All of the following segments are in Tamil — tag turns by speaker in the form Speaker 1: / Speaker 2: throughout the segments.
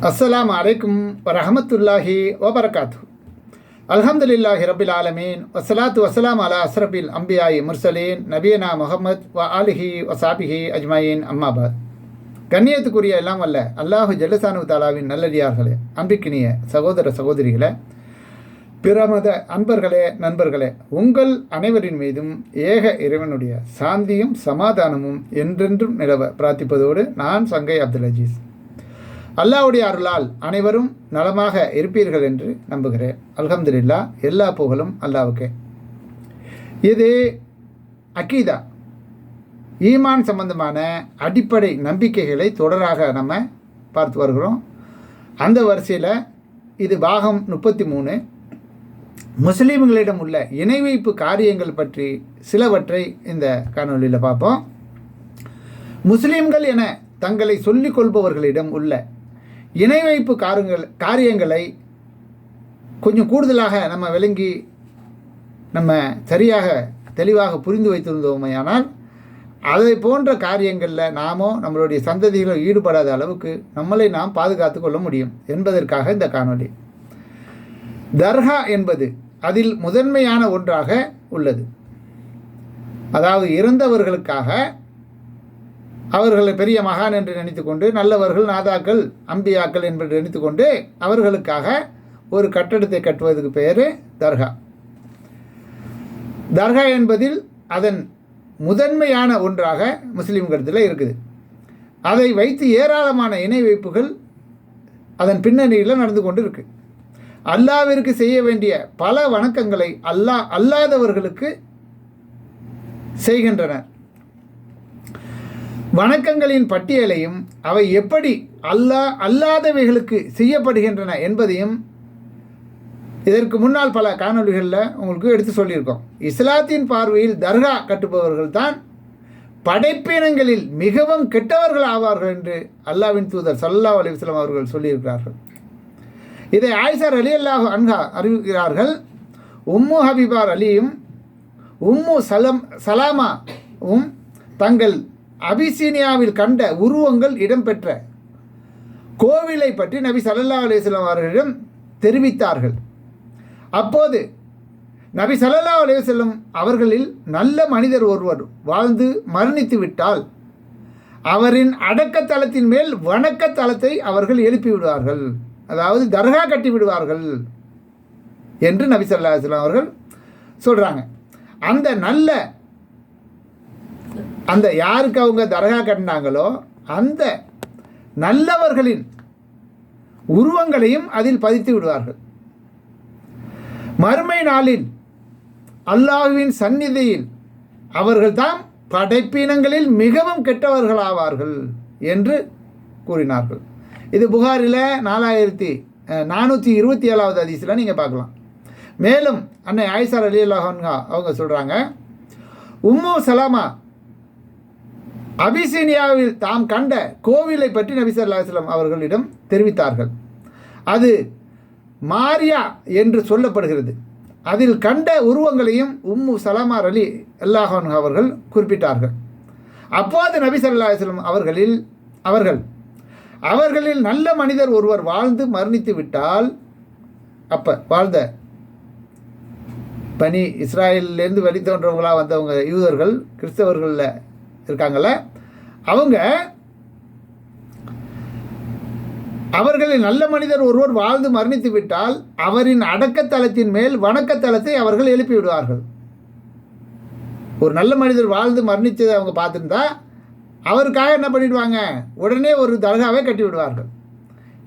Speaker 1: அஸ்ஸலாமு அலைக்கும் வரஹமத்துல்லாஹி வபரகாத்து. அல்ஹம்துலில்லாஹி ரபில் ஆலமீன் வஸ்ஸலாத்து வஸ்ஸலாம் அலா அஸ்ரபில் அம்பியாயி முர்சலீன் நபியனா முஹம்மத் வ ஆலிஹி வசாபிஹி அஜ்மாயின் அம்மாபாத். கண்ணியத்துக்குரிய எல்லாம் வல்ல அல்லாஹு ஜல்லசானு தாலாவின் நல்லடியார்களே, அன்பிக்கினிய சகோதர சகோதரிகளே, பிரமத அன்பர்களே, நண்பர்களே, உங்கள் அனைவரின் மீதும் ஏக இறைவனுடைய சாந்தியும் சமாதானமும் என்றென்றும் நிலவ பிரார்த்திப்பதோடு நான் சங்கை அப்துல் அஜீஸ். அல்லாஹ்வுடைய அருளால் அனைவரும் நலமாக இருப்பீர்கள் என்று நம்புகிறேன். அல்ஹம்துலில்லாஹ், எல்லா புகழும் அல்லாஹ்வுக்கே. இது அக்கீதா, ஈமான் சம்பந்தமான அடிப்படை நம்பிக்கைகளை தொடராக நம்ம பார்த்து வருகிறோம். அந்த வரிசையில் இது பாகம் 33, முஸ்லீம்களிடம் உள்ள இணை வைப்பு காரியங்கள் பற்றி சிலவற்றை இந்த காணொலியில் பார்ப்போம். முஸ்லீம்கள் என தங்களை சொல்லிக் கொள்பவர்களிடம் உள்ள இணை வைப்பு காரியங்களை கொஞ்சம் கூடுதலாக நம்ம விளங்கி நம்ம சரியாக தெளிவாக புரிந்து வைத்திருந்தோமையானால் அதை போன்ற காரியங்களில் நாமோ நம்மளுடைய சந்ததிகளோ ஈடுபடாத அளவுக்கு நம்மளை நாம் பாதுகாத்து கொள்ள முடியும் என்பதற்காக இந்த காணொளி. தர்கா என்பது அதில் முதன்மையான ஒன்றாக உள்ளது. அதாவது இறந்தவர்களுக்காக அவர்களை பெரிய மகான் என்று நினைத்து கொண்டு, நல்லவர்கள் நாதாக்கள் அம்பியாக்கள் என்று நினைத்து கொண்டு அவர்களுக்காக ஒரு கட்டடத்தை கட்டுவதற்கு பெயர் தர்கா. தர்கா என்பதில் அதன் முதன்மையான ஒன்றாக முஸ்லீம்களிடத்தில் இருக்குது. அதை வைத்து ஏராளமான இணை வைப்புகள் அதன் பின்னணியில் நடந்து கொண்டு இருக்கு. அல்லாவிற்கு செய்ய வேண்டிய பல வணக்கங்களை அல்லாதவர்களுக்கு செய்கின்றனர். வணக்கங்களின் பட்டியலையும் அவை எப்படி அல்லாதவைகளுக்கு செய்யப்படுகின்றன என்பதையும் இதற்கு முன்னால் பல காணொலிகளில் உங்களுக்கு எடுத்து சொல்லியிருக்கோம். இஸ்லாத்தின் பார்வையில் தர்கா கட்டுபவர்கள் தான் படைப்பினங்களில் மிகவும் கெட்டவர்கள் ஆவார்கள் என்று அல்லாஹ்வின் தூதர் ஸல்லல்லாஹு அலைஹி வஸல்லம் அவர்கள் சொல்லியிருக்கிறார்கள். இதை ஆயிஷா ரலியல்லாஹு அன்ஹா அறிவிக்கிறார்கள். உம்மு ஹபீபார் அலியும் உம்மு சலாமாவும் தங்கள் அபிசீனியாவில் கண்ட உருவங்கள் இடம்பெற்ற கோவிலை பற்றி நபி ஸல்லல்லாஹு அலைஹி வஸல்லம் அவர்களிடம் தெரிவித்தார்கள். அப்போது நபி ஸல்லல்லாஹு அலைஹி வஸல்லம் அவர்களில் நல்ல மனிதர் ஒருவர் வாழ்ந்து மரணித்து விட்டால் அவரின் அடக்கத்தலத்தின் மேல் வணக்கத்தலத்தை அவர்கள் எழுப்பி விடுவார்கள், அதாவது தர்கா கட்டி விடுவார்கள் என்று நபி ஸல்லல்லாஹு அலைஹி வஸல்லம் அவர்கள் சொல்கிறாங்க. அந்த யாருக்கு அவங்க தர்கா கட்டினாங்களோ அந்த நல்லவர்களின் உருவங்களையும் அதில் பதித்து விடுவார்கள். மறுமை நாளில் அல்லாஹ்வின் சந்நிதியில் அவர்கள்தான் படைப்பினங்களில் மிகவும் கெட்டவர்களாவார்கள் என்று கூறினார்கள். இது புகாரில் 4427வது ஹதீஸில் நீங்கள் பார்க்கலாம். மேலும் அன்னை ஆயிஷா ரலியல்லாஹு அன்ஹா அவங்க சொல்கிறாங்க, உம்மு சலாமா அபிசீனியாவில் தாம் கண்ட கோவிலை பற்றி நபி ஸல்லல்லாஹு அலைஹி வஸல்லம் அவர்களிடம் தெரிவித்தார்கள். அது மாரியா என்று சொல்லப்படுகிறது. அதில் கண்ட உருவங்களையும் உம்மு சலாமா ரலியல்லாஹு அன்ஹா அவர்கள் குறிப்பிட்டார்கள். அப்போது நபி ஸல்லல்லாஹு அலைஹி வஸல்லம் அவர்களில் நல்ல மனிதர் ஒருவர் வாழ்ந்து மரணித்து விட்டால், அப்போ வாழ்ந்த பனி இஸ்ராயலிலேருந்து வெளித்தோன்றவங்களாக வந்தவங்க யூதர்கள் கிறிஸ்தவர்களில் இருக்காங்கள்ல, அவர்களில் நல்ல மனிதர் ஒருவர் வாழ்ந்து மரணித்து விட்டால் அவரின் அடக்கத்தலத்தின் மேல் வணக்கத்தலத்தை அவர்கள் எழுப்பி விடுவார்கள். ஒரு நல்ல மனிதர் வாழ்ந்து மரணித்ததை அவங்க பார்த்துருந்தா அவருக்காக என்ன பண்ணிவிடுவாங்க, உடனே ஒரு தர்காவை கட்டி விடுவார்கள்.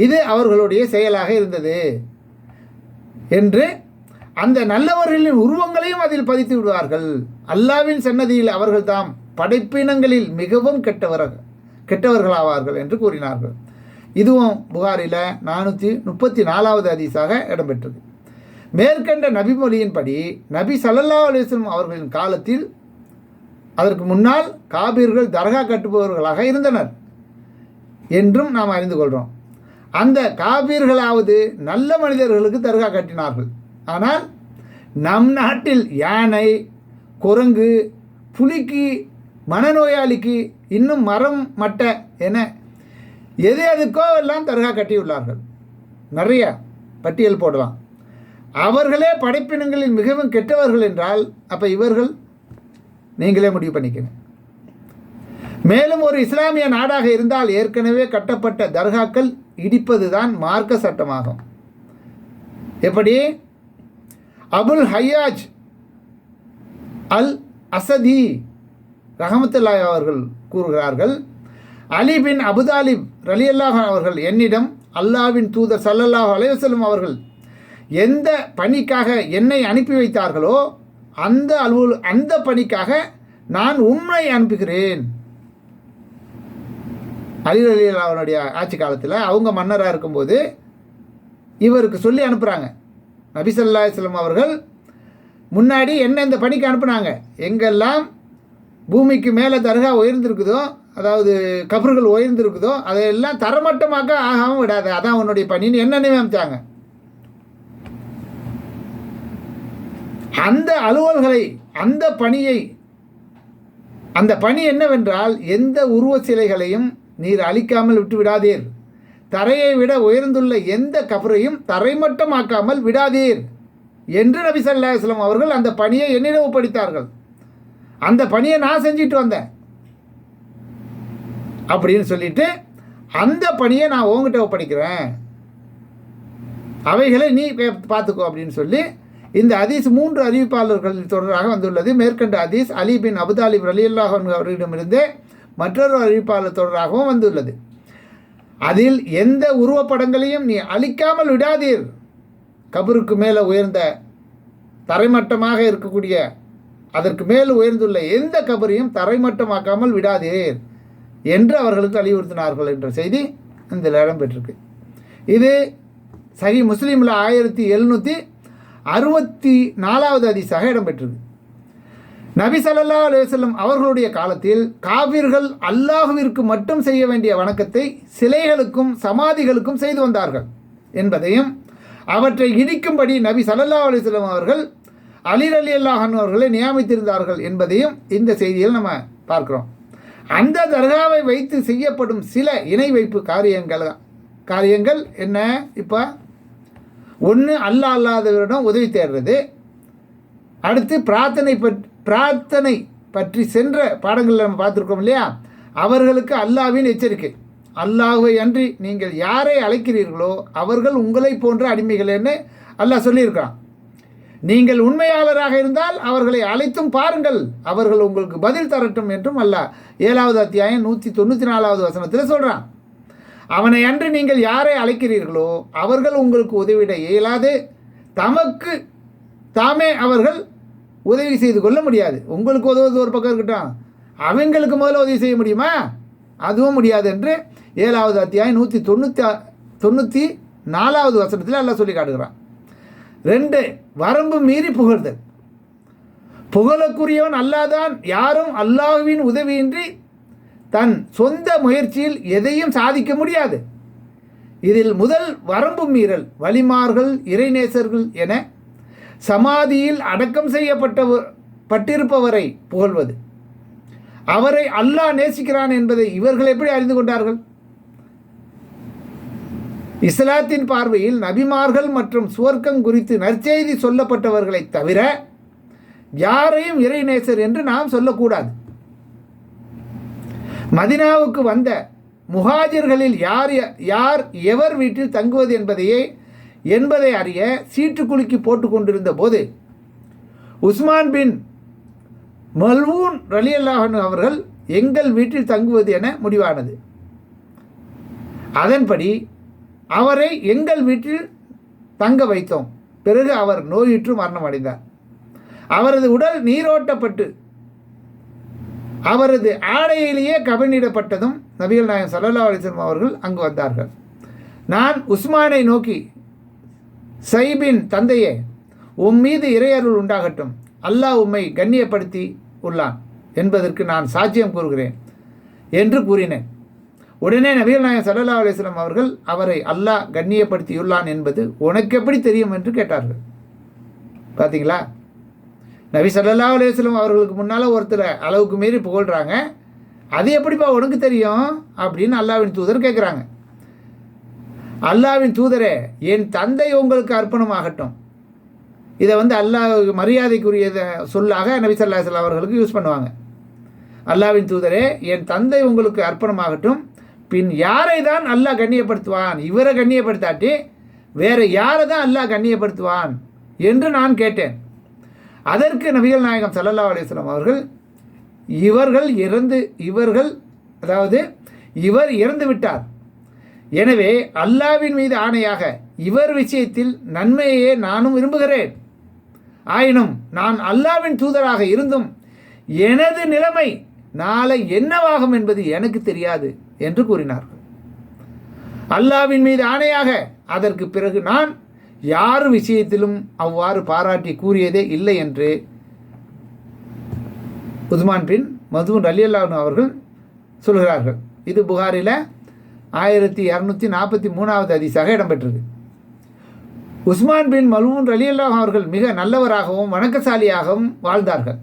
Speaker 1: இது அவர்களுடைய செயலாக இருந்தது என்று அந்த நல்லவர்களின் உருவங்களையும் அதில் பதித்து விடுவார்கள். அல்லாஹ்வின் சன்னதியில் அவர்கள் தாம் படைப்பினங்களில் மிகவும் கெட்டவர்களாவார்கள் என்று கூறினார்கள். இதுவும் புகாரில் 434வது ஹதீஸாக இடம்பெற்றது. மேற்கண்ட நபிமொழியின்படி நபி ஸல்லல்லாஹு அலைஹி வஸல்லம் அவர்களின் காலத்தில் அதற்கு முன்னால் காபீர்கள் தர்கா கட்டுபவர்களாக இருந்தனர் என்றும் நாம் அறிந்து கொள்கிறோம். அந்த காபீர்களாவது நல்ல மனிதர்களுக்கு தர்கா கட்டினார்கள். ஆனால் நம் நாட்டில் யானை, குரங்கு, புலிக்கு, மனநோயாளிக்கு, இன்னும் மரம் மட்டை என எது எதுக்கோ எல்லாம் தர்கா கட்டியுள்ளார்கள். நிறைய பட்டியல் போடலாம். அவர்களே படைப்பினங்களில் மிகவும் கெட்டவர்கள் என்றால் அப்போ இவர்கள் நீங்களே முடிவு பண்ணிக்கணும். மேலும் ஒரு இஸ்லாமிய நாடாக இருந்தால் ஏற்கனவே கட்டப்பட்ட தர்காக்கள் இடிப்பது தான் மார்க்க சட்டமாகும். எப்படி? அபுல் ஹையாஜ் அல் அசதி ரஹமத்துல்லாஹி அவர்கள் கூறுகிறார்கள், அலி பின் அபுதாலிப் ரலியல்லாஹு அவர்கள் என்னிடம் அல்லாஹ்வின் தூதர் ஸல்லல்லாஹு அலைஹி வஸல்லம் அவர்கள் எந்த பணிக்காக என்னை அனுப்பி வைத்தார்களோ அந்த பணிக்காக நான் உம்மை அனுப்புகிறேன். அலி ரலியல்லாஹு அவருடைய ஆட்சி காலத்தில் அவங்க மன்னராக இருக்கும்போது இவருக்கு சொல்லி அனுப்புகிறாங்க. நபி ஸல்லல்லாஹு அலைஹி வஸல்லம் அவர்கள் முன்னாடி என்ன இந்த பணிக்கு அனுப்புனாங்க, எங்கெல்லாம் பூமிக்கு மேலே தர்கா உயர்ந்திருக்குதோ, அதாவது கபர்கள் உயர்ந்திருக்குதோ அதையெல்லாம் தரமட்டமாக்க ஆகாமல் விடாது, அதான் உன்னுடைய பணின்னு என்ன நியமித்தாங்க. அந்த அலுவல்களை அந்த பணி என்னவென்றால், எந்த உருவ சிலைகளையும் நீர் அழிக்காமல் விட்டு விடாதீர், தரையை விட உயர்ந்துள்ள எந்த கபரையும் தரைமட்டமாக்காமல் விடாதீர் என்று நபி ஸல்லல்லாஹு அலைஹி வஸல்லம் அவர்கள் அந்த பணியை என்னிடம் ஒப்படைத்தார்கள். அந்த பணியை நான் செஞ்சுட்டு வந்தேன் அப்படின்னு சொல்லிட்டு, அந்த பணியை நான் உங்ககிட்ட ஒப்படைக்கிறேன், அவைகளை நீ பார்த்துக்கோ அப்படின்னு சொல்லி இந்த ஹதீஸ் 3 அறிவிப்பாளர்கள் தொடராக வந்துள்ளது. மேற்கண்ட ஹதீஸ் அலி பின் அபுதாலிப் ரலியல்லாஹு அன்ஹு அவர்களிடமிருந்து மற்றொரு அறிவிப்பாளர் தொடராகவும் வந்துள்ளது. அதில் எந்த உருவப்படங்களையும் நீ அழிக்காமல் விடாதீர், கபருக்கு மேலே உயர்ந்த தரைமட்டமாக இருக்கக்கூடிய அதற்கு மேல் உயர்ந்துள்ள எந்த கபரையும் தரைமட்டமாக்காமல் விடாதீர் என்று அவர்களுக்கு வலியுறுத்தினார்கள் என்ற செய்தி இதில் இடம்பெற்றிருக்கு. இது சஹீஹ் முஸ்லீமில் 1764வது ஹதீஸாக இடம்பெற்றிருக்கு. நபி ஸல்லல்லாஹு அலைஹி வஸல்லம் அவர்களுடைய காலத்தில் காபிர்கள் அல்லாஹ்விற்கு மட்டும் செய்ய வேண்டிய வணக்கத்தை சிலைகளுக்கும் சமாதிகளுக்கும் செய்து வந்தார்கள் என்பதையும், அவற்றை இடிக்கும்படி நபி ஸல்லல்லாஹு அலைஹி வஸல்லம் அவர்கள் அலி ரலியல்லாஹு அன்ஹு அவர்களை நியமித்திருந்தார்கள் என்பதையும் இந்த செய்தியில் நம்ம பார்க்கிறோம். அந்த தர்காவை வைத்து செய்யப்படும் சில இணை வைப்பு காரியங்கள் என்ன? இப்போ ஒன்று அல்லாஹ் அல்லாதவரிடம் உதவி தேடுறது, அடுத்து பிரார்த்தனை பற்றி சென்ற பாடங்களில் நம்ம பார்த்துருக்கோம் இல்லையா, அவர்களுக்கு அல்லாஹ்வின் எச்சரிக்கை, அல்லாஹ்வை அன்றி நீங்கள் யாரை அழைக்கிறீர்களோ அவர்கள் உங்களை போன்ற அடிமைகள்னு அல்லாஹ் சொல்லியிருக்கான். நீங்கள் உண்மையாளராக இருந்தால் அவர்களை அழைத்தும் பாருங்கள், அவர்கள் உங்களுக்கு பதில் தரட்டும் என்றும் அல்லாஹ் 7வது அத்தியாயம் 194வது வசனத்தில் சொல்கிறான். அவனை அன்றி நீங்கள் யாரை அழைக்கிறீர்களோ அவர்கள் உங்களுக்கு உதவிட இயலாது, தமக்கு தாமே அவர்கள் உதவி செய்து கொள்ள முடியாது. உங்களுக்கு உதவுவது ஒரு பக்கம் இருக்கட்டும், அவங்களுக்கு முதல்ல உதவி செய்ய முடியுமா? அதுவும் முடியாது என்று 7வது அத்தியாயம் 194வது வசனத்தில் எல்லாம் சொல்லி காட்டுகிறான். 2, வரம்பு மீறி புகழ்தல். புகழக்குரியவன் அல்லாதான், யாரும் அல்லாஹ்வின் உதவியின்றி தன் சொந்த முயற்சியில் எதையும் சாதிக்க முடியாது. இதில் முதல் வரம்பு மீறல் வலிமார்கள், இறைநேசர்கள் என சமாதியில் அடக்கம் செய்யப்பட்டிருப்பவரை புகழ்வது. அவரை அல்லாஹ் நேசிக்கிறான் என்பதை இவர்கள் எப்படி அறிந்து கொண்டார்கள்? இஸ்லாத்தின் பார்வையில் நபிமார்கள் மற்றும் சுவர்க்கம் குறித்து நற்செய்தி சொல்லப்பட்டவர்களை தவிர யாரையும் இறைநேசர் என்று நாம் சொல்லக்கூடாது. மதினாவுக்கு வந்த முஹாஜிர்களில் யார் எவர் வீட்டில் தங்குவது என்பதை அறிய சீட்டு குலுக்கி போட்டு கொண்டிருந்த போது உஸ்மான் பின் மல்ஊன் ரலியல்லாஹு அன்ஹு அவர்கள் எங்கள் வீட்டில் தங்குவது என முடிவானது. அதன்படி அவரை எங்கள் வீட்டில் தங்க வைத்தோம். பிறகு அவர் நோயுற்று மரணம் அடைந்தார். அவரது உடல் நீரோட்டப்பட்டு அவரது ஆடையிலேயே கபனிடப்பட்டதும் நபிகள் நாயகம் ஸல்லல்லாஹு அலைஹி வஸல்லம் அவர்கள் அங்கு வந்தார்கள். நான் உஸ்மானை நோக்கி, சைபின் தந்தையே, உம் மீது இறையருள் உண்டாகட்டும், அல்லாஹ் உம்மை கண்ணியப்படுத்தி உள்ளான் என்பதற்கு நான் சாட்சியம் கூறுகிறேன் என்று கூறினேன். உடனே நபிகள் நாயகம் ஸல்லல்லாஹு அலைஹி வஸல்லம் அவர்கள் அவரை அல்லாஹ் கண்ணியப்படுத்தியுள்ளான் என்பது உனக்கு எப்படி தெரியும் என்று கேட்டார்கள். பார்த்தீங்களா, நபி ஸல்லல்லாஹு அலைஹி வஸல்லம் அவர்களுக்கு முன்னால் ஒருத்தர் அளவுக்கு மீறி புகழ்கிறாங்க, அது எப்படிப்பா உனக்கு தெரியும் அப்படின்னு அல்லாஹ்வின் தூதர் கேட்குறாங்க. அல்லாவின் தூதரே, என் தந்தை உங்களுக்கு அர்ப்பணமாகட்டும். இதை அல்லாஹ் மரியாதைக்குரிய சொல்லாக நபி ஸல்லல்லாஹு அலைஹி வஸல்லம் அவர்களுக்கு யூஸ் பண்ணுவாங்க. அல்லாவின் தூதரே, என் தந்தை உங்களுக்கு அர்ப்பணமாகட்டும். பின் யாரை தான் அல்லாஹ் கண்ணியப்படுத்துவான்? இவரை கண்ணியப்படுத்தாட்டி வேறு யாரை தான் அல்லாஹ் கண்ணியப்படுத்துவான் என்று நான் கேட்டேன். அதற்கு நபிகள் நாயகம் ஸல்லல்லாஹு அலைஹி வஸல்லம் அவர்கள், இவர் இறந்து விட்டார். எனவே அல்லாவின் மீது ஆணையாக இவர் விஷயத்தில் நன்மையே நானும் விரும்புகிறேன். ஆயினும் நான் அல்லாவின் தூதராக இருந்தும் எனது நிலைமை நாளை என்னவாகும் என்பது எனக்கு தெரியாது என்று கூறினார்கள். அல்லாவின் மீது ஆணையாக அதற்கு பிறகு நான் யார் விஷயத்திலும் அவ்வாறு பாராட்டி கூறியதே இல்லை என்று உஸ்மான் பின் மதூன் ரலியல்லாஹு அன்ஹு அவர்கள் சொல்கிறார்கள். இது புகாரில் 1243வது ஹதீஸாக இடம்பெற்றது. உஸ்மான் பின் மல்ஊன் ரலியல்லாஹு அவர்கள் மிக நல்லவராகவும் வணக்கசாலியாகவும் வாழ்ந்தார்கள்.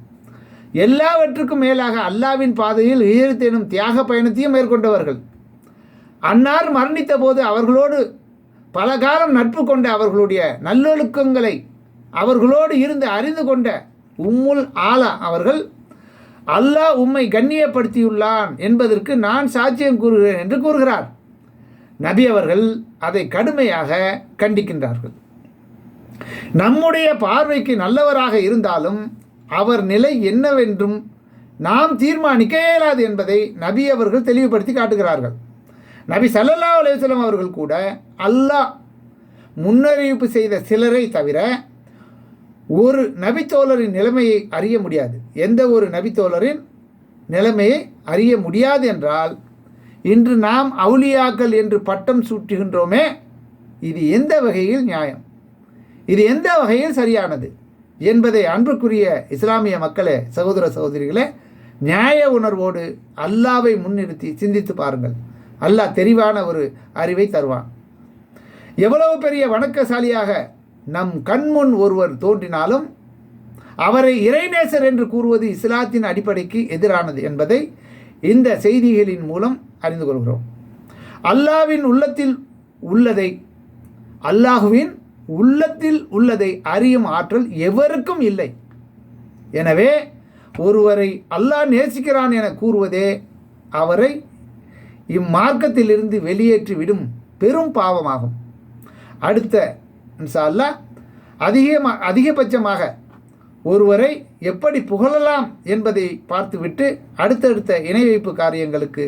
Speaker 1: எல்லாவற்றுக்கும் மேலாக அல்லாவின் பாதையில் ஹிஜ்ரத் எனும் தியாக பயணத்தையும் மேற்கொண்டவர்கள். அன்னார் மரணித்த போது அவர்களோடு பல காலம் நட்பு கொண்ட அவர்களுடைய நல்லொழுக்கங்களை அவர்களோடு இருந்து அறிந்து கொண்ட உம்முல் ஆலா அவர்கள், அல்லாஹ் உம்மை கண்ணியப்படுத்தியுள்ளான் என்பதற்கு நான் சாட்சியம் கூறுகிறேன் என்று கூறுகிறார். நபி அவர்கள் அதை கடுமையாக கண்டிக்கின்றார்கள். நம்முடைய பார்வைக்கு நல்லவராக இருந்தாலும் அவர் நிலை என்னவென்றும் நாம் தீர்மானிக்க இயலாது என்பதை நபி அவர்கள் தெளிவுபடுத்தி காட்டுகிறார்கள். நபி ஸல்லல்லாஹு அலைஹி வஸல்லம் அவர்கள் கூட அல்லாஹ் முன்னறிவிப்பு செய்த சிலரை தவிர ஒரு நபித்தோழரின் நிலைமையை அறிய முடியாது. எந்த ஒரு நபித்தோழரின் நிலைமையை அறிய முடியாது என்றால், இன்று நாம் அவுலியாக்கள் என்று பட்டம் சூட்டுகின்றோமே, இது எந்த வகையில் நியாயம்? இது எந்த வகையில் சரியானது என்பதை அன்புக்குரிய இஸ்லாமிய மக்களே, சகோதர சகோதரிகளே, நியாய உணர்வோடு அல்லாவை முன்னிறுத்தி சிந்தித்து பாருங்கள். அல்லாஹ் தெளிவான ஒரு அறிவை தருவான். எவ்வளவு பெரிய வணக்கசாலியாக நம் கண்முன் ஒருவர் தோன்றினாலும் அவரை இறைநேசர் என்று கூறுவது இஸ்லாத்தின் அடிப்படைக்கு எதிரானது என்பதை இந்த செய்திகளின் மூலம் அறிந்து கொள்கிறோம். அல்லாஹ்வின் உள்ளத்தில் உள்ளதை அறியும் ஆற்றல் எவருக்கும் இல்லை. எனவே ஒருவரை அல்லாஹ் நேசிக்கிறான் என கூறுவதே அவரை இம்மார்க்கத்திலிருந்து வெளியேற்றி விடும் பெரும் பாவமாகும். அடுத்த இன்ஷா அல்லாஹ் அதிகபட்சமாக ஒருவரை எப்படி புகழலாம் என்பதை பார்த்துவிட்டு அடுத்தடுத்த இணை வைப்பு காரியங்களுக்கு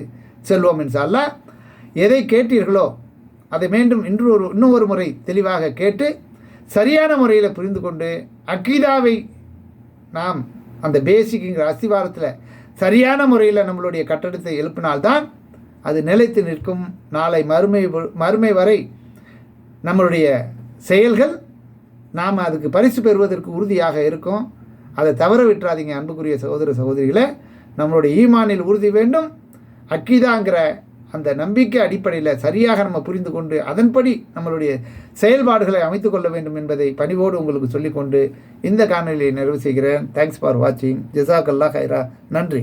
Speaker 1: செல்வோம் இன்ஷா அல்லாஹ். எதை கேட்டீர்களோ அதை மீண்டும் இன்னும் ஒரு முறை தெளிவாக கேட்டு சரியான முறையில் புரிந்து கொண்டு அக்கீதாவை நாம் அந்த பேசிக்குங்கிற அஸ்திவாரத்தில் சரியான முறையில் நம்மளுடைய கட்டடத்தை எழுப்பினால்தான் அது நிலைத்து நிற்கும். நாளை மறுமை வரை நம்மளுடைய செயல்கள் நாம் அதுக்கு பரிசு பெறுவதற்கு உறுதியாக இருக்கும். அதை தவற விட்டுறாதீங்க அன்புக்குரிய சகோதர சகோதரிகளை. நம்மளுடைய ஈமானில் உறுதி வேண்டும். அக்கீதாங்கிற அந்த நம்பிக்கை அடிப்படையில் சரியாக நம்ம புரிந்து கொண்டு அதன்படி நம்மளுடைய செயல்பாடுகளை அமைத்து கொள்ள வேண்டும் என்பதை பணிவோடு உங்களுக்கு சொல்லிக்கொண்டு இந்த காணொலியை நிறைவு செய்கிறேன். தேங்க்ஸ் ஃபார் வாட்சிங். ஜஸாக்கல்லாஹ் கைரா. நன்றி.